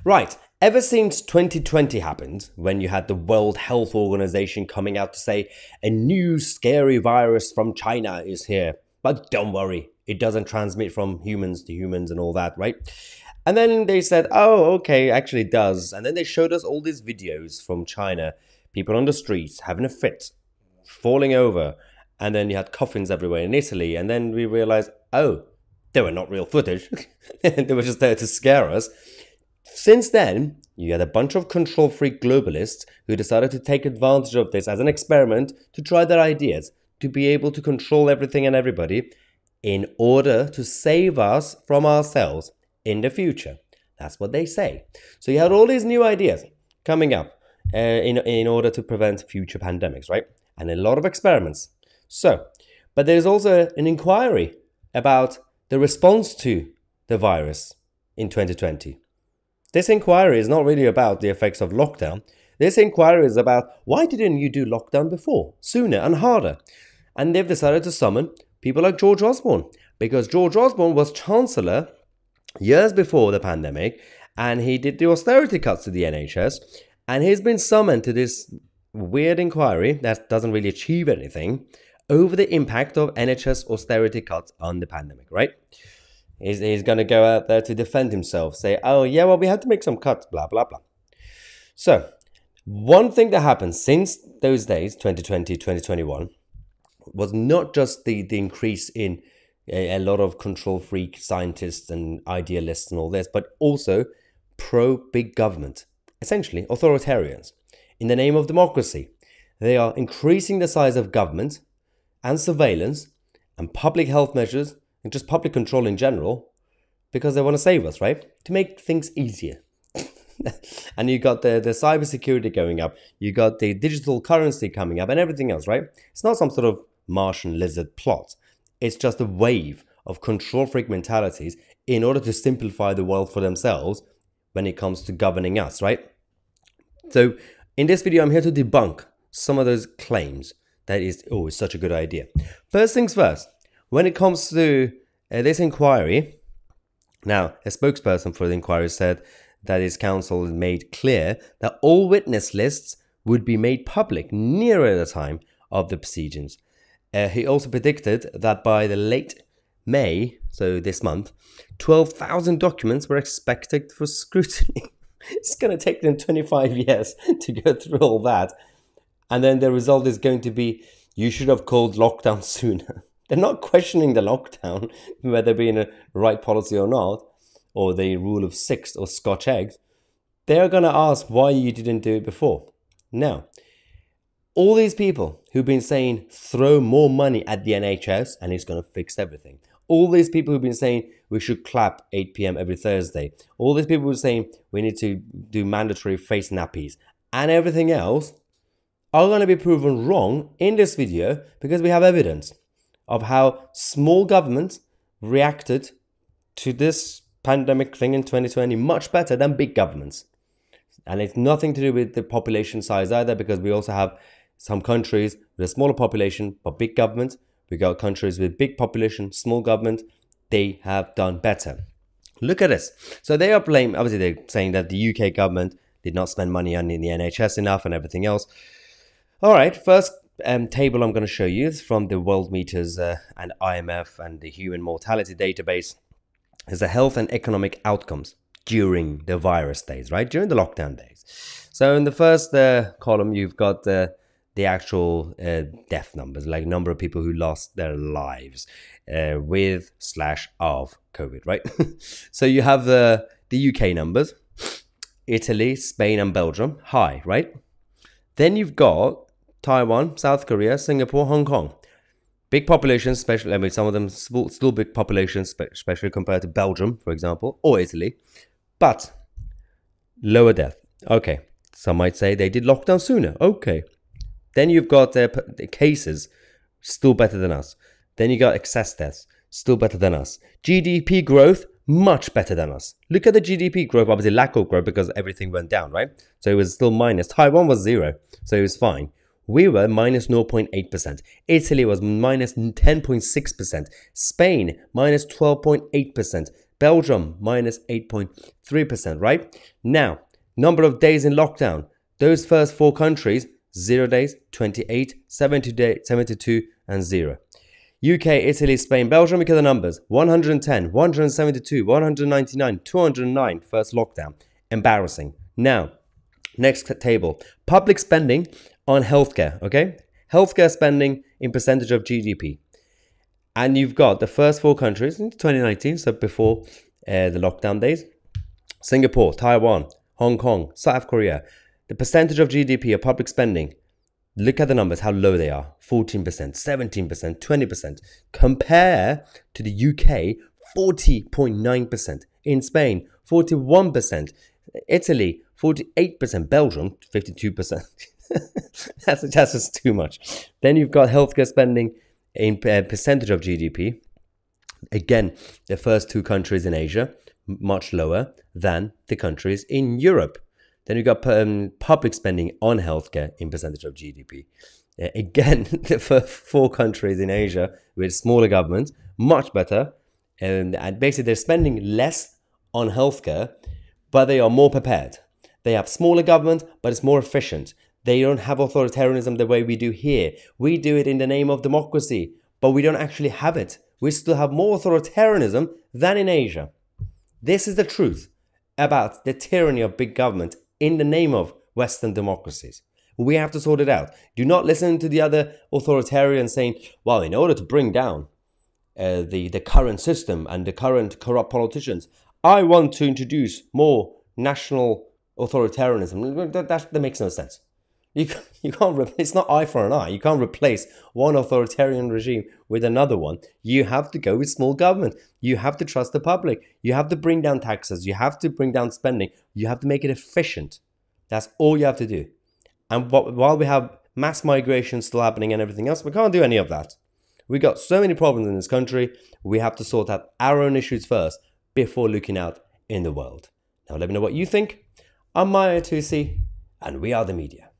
Right, ever since 2020 happened, when you had the World Health Organization coming out to say a new scary virus from China is here, but don't worry, it doesn't transmit from humans to humans and all that, right? And then they said, oh, okay, actually it does. And then they showed us all these videos from China, people on the streets having a fit, falling over, and then you had coffins everywhere in Italy. And then we realized, oh, they were not real footage. They were just there to scare us. Since then, you had a bunch of control freak globalists who decided to take advantage of this as an experiment to try their ideas, to be able to control everything and everybody in order to save us from ourselves in the future. That's what they say. So you had all these new ideas coming up in order to prevent future pandemics, right? And a lot of experiments. So, but there's also an inquiry about the response to the virus in 2020. This inquiry is not really about the effects of lockdown. This inquiry is about why didn't you do lockdown before, sooner and harder? And they've decided to summon people like George Osborne, because George Osborne was Chancellor years before the pandemic, and he did the austerity cuts to the NHS, and he's been summoned to this weird inquiry that doesn't really achieve anything over the impact of NHS austerity cuts on the pandemic, right? He's going to go out there to defend himself, say, oh, yeah, well, we had to make some cuts, blah, blah, blah. So, one thing that happened since those days, 2020, 2021, was not just the increase in a lot of control freak scientists and idealists and all this, but also pro-big government, essentially authoritarians. In the name of democracy, they are increasing the size of government and surveillance and public health measures and just public control in general, because they want to save us, right? To make things easier. And you got the cybersecurity going up, you got the digital currency coming up and everything else, right? It's not some sort of Martian lizard plot. It's just a wave of control freak mentalities in order to simplify the world for themselves when it comes to governing us, right? So in this video, I'm here to debunk some of those claims that it's such a good idea. First things first. When it comes to this inquiry, now, a spokesperson for the inquiry said that his counsel made clear that all witness lists would be made public nearer the time of the proceedings. He also predicted that by the late May, so this month, 12,000 documents were expected for scrutiny. It's going to take them 25 years to go through all that. And then the result is going to be, you should have called lockdown sooner. They're not questioning the lockdown, whether being a right policy or not, or the rule of six or Scotch eggs. They're going to ask why you didn't do it before. Now, all these people who've been saying throw more money at the NHS and it's going to fix everything. All these people who've been saying we should clap 8 p.m. every Thursday. All these people who are saying we need to do mandatory face nappies and everything else are going to be proven wrong in this video, because we have evidence of how small governments reacted to this pandemic thing in 2020 much better than big governments. And it's nothing to do with the population size either, because we also have some countries with a smaller population but big government. We got countries with big population, small government. They have done better. Look at this. So they are blaming, obviously they're saying that the UK government did not spend money on the NHS enough and everything else. All right, first table I'm going to show you is from the World Meters and IMF and the Human Mortality Database. Is the health and economic outcomes during the virus days, right? During the lockdown days. So in the first column, you've got the actual death numbers, like number of people who lost their lives with/of COVID, right? So you have the UK numbers, Italy, Spain, and Belgium, high, right? Then you've got Taiwan, South Korea, Singapore, Hong Kong. Big populations, especially, I mean, some of them still big populations, especially compared to Belgium, for example, or Italy, but lower death. Okay, some might say they did lockdown sooner. Okay. Then you've got the cases, still better than us. Then you got excess deaths, still better than us. GDP growth, much better than us. Look at the GDP growth, obviously lack of growth because everything went down, right? So it was still minus. Taiwan was 0, so it was fine. We were minus 0.8%. Italy was minus 10.6%. Spain, minus 12.8%. Belgium, minus 8.3%, right? Now, number of days in lockdown. Those first 4 countries, 0 days, 28, 72, and 0. UK, Italy, Spain, Belgium, look at the numbers. 110, 172, 199, 209, first lockdown. Embarrassing. Now, next table. Public spending on healthcare, okay? Healthcare spending in percentage of GDP. And you've got the first 4 countries in 2019, so before the lockdown days. Singapore, Taiwan, Hong Kong, South Korea. The percentage of GDP of public spending, look at the numbers, how low they are. 14%, 17%, 20%. Compare to the UK, 40.9%. In Spain, 41%. Italy, 48%. Belgium, 52%. That's just too much. Then you've got healthcare spending in percentage of GDP. Again, the first 2 countries in Asia, much lower than the countries in Europe. Then you've got public spending on healthcare in percentage of GDP. Again, the first 4 countries in Asia with smaller governments, much better. And basically, they're spending less on healthcare, but they are more prepared. They have smaller government, but it's more efficient. They don't have authoritarianism the way we do here. We do it in the name of democracy, but we don't actually have it. We still have more authoritarianism than in Asia. This is the truth about the tyranny of big government in the name of Western democracies. We have to sort it out. Do not listen to the other authoritarians saying, well, in order to bring down the current system and the current corrupt politicians, I want to introduce more national authoritarianism. That makes no sense. You can't. It's not eye for an eye. You can't replace one authoritarian regime with another one. You have to go with small government. You have to trust the public. You have to bring down taxes. You have to bring down spending. You have to make it efficient. That's all you have to do. And while we have mass migration still happening and everything else, we can't do any of that. We got so many problems in this country. We have to sort out our own issues first before looking out in the world. Now let me know what you think. I'm Mahyar Tousi, and we are the media.